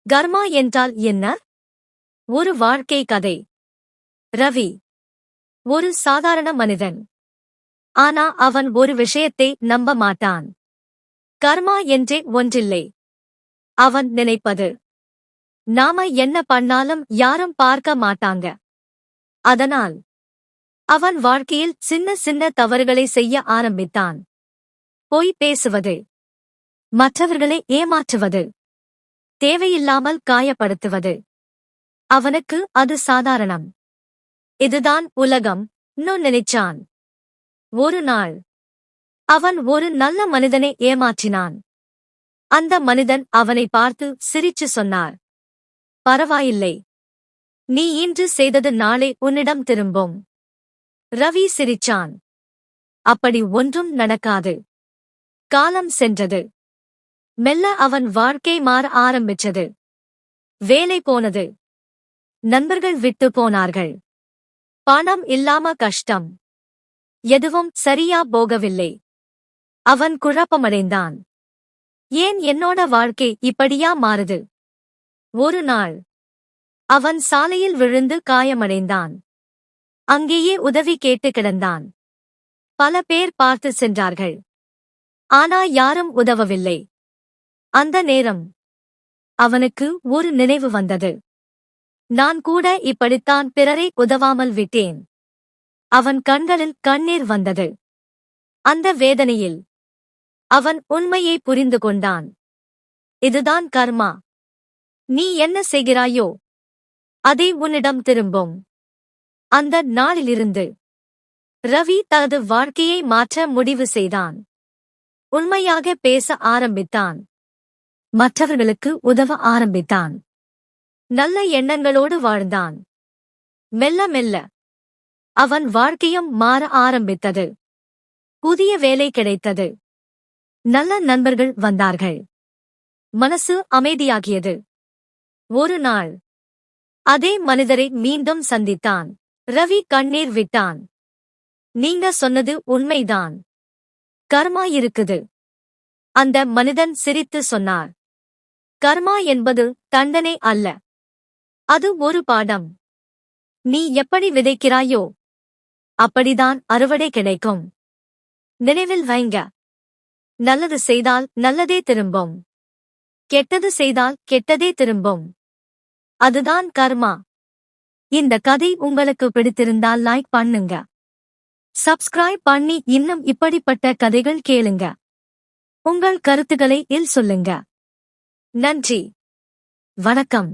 கர்மா என்றால் என்ன? ஒரு வாழ்க்கை கதை. ரவி ஒரு சாதாரண மனிதன். ஆனா அவன் ஒரு விஷயத்தை நம்ப மாட்டான். கர்மா என்றே ஒன்றில்லை. அவன் நினைப்பது. நாம என்ன பண்ணாலும் யாரும் பார்க்க மாட்டாங்க. அதனால் அவன் வாழ்க்கையில் சின்ன சின்ன தவறுகளை செய்ய ஆரம்பித்தான். பொய் பேசுவது, மற்றவர்களை ஏமாற்றுவது, தேவையில்லாமல் காயப்படுத்துவது. அவனுக்கு அது சாதாரணம். இதுதான் உலகம் நினைச்சான். ஒரு நாள் அவன் ஒரு நல்ல மனிதனை ஏமாற்றினான். அந்த மனிதன் அவனை பார்த்து சிரிச்சு சொன்னார், பரவாயில்லை, நீ இன்று செய்தது நாளை உன்னிடம் திரும்பும். ரவி சிரிச்சான். அப்படி ஒன்றும் நடக்காது. காலம் சென்றது. மெல்ல அவன் வாழ்க்கை மாற ஆரம்பிச்சது. வேலை போனது. நண்பர்கள் விட்டு போனார்கள். பணம் இல்லாம கஷ்டம். எதுவும் சரியா போகவில்லை. அவன் குழப்பமடைந்தான். ஏன் என்னோட வாழ்க்கை இப்படியா மாறுது? ஒரு நாள் அவன் சாலையில் விழுந்து காயமடைந்தான். அங்கேயே உதவி கேட்டு கிடந்தான். பல பேர் பார்த்து சென்றார்கள். ஆனா யாரும் உதவவில்லை. அந்த நேரம் அவனுக்கு ஒரு நினைவு வந்தது. நான் கூட இப்படித்தான் பிறரை உதவாமல் விட்டேன். அவன் கண்களில் கண்ணீர் வந்தது. அந்த வேதனையில் அவன் உண்மையை புரிந்து கொண்டான். இதுதான் கர்மா. நீ என்ன செய்கிறாயோ அதே உன்னிடம் திரும்பும். அந்த நாளிலிருந்து ரவி தனது வாழ்க்கையை மாற்ற முடிவு செய்தான். உண்மையாக பேச ஆரம்பித்தான். மற்றவர்களுக்கு உதவ ஆரம்பித்தான். நல்ல எண்ணங்களோடு வாழ்ந்தான். மெல்ல மெல்ல அவன் வாழ்க்கையும் மாற ஆரம்பித்தது. புதிய வேலை கிடைத்தது. நல்ல நண்பர்கள் வந்தார்கள். மனசு அமைதியாகியது. ஒரு நாள் அதே மனிதரை மீண்டும் சந்தித்தான். ரவி கண்ணீர் விட்டான். நீங்க சொன்னது உண்மைதான். கர்மா இருக்குது. அந்த மனிதன் சிரித்து சொன்னார், கர்மா என்பது தண்டனை அல்ல. அது ஒரு பாடம். நீ எப்படி விதைக்கிறாயோ அப்படிதான் அறுவடை கிடைக்கும். நினைவில் வைங்க. நல்லது செய்தால் நல்லதே திரும்பும். கெட்டது செய்தால் கெட்டதே திரும்பும். அதுதான் கர்மா. இந்த கதை உங்களுக்கு பிடித்திருந்தால் லைக் பண்ணுங்க. சப்ஸ்கிரைப் பண்ணி இன்னும் இப்படிப்பட்ட கதைகள் கேளுங்க. உங்கள் கருத்துக்களை சொல்லுங்க. நன்றி. வணக்கம்.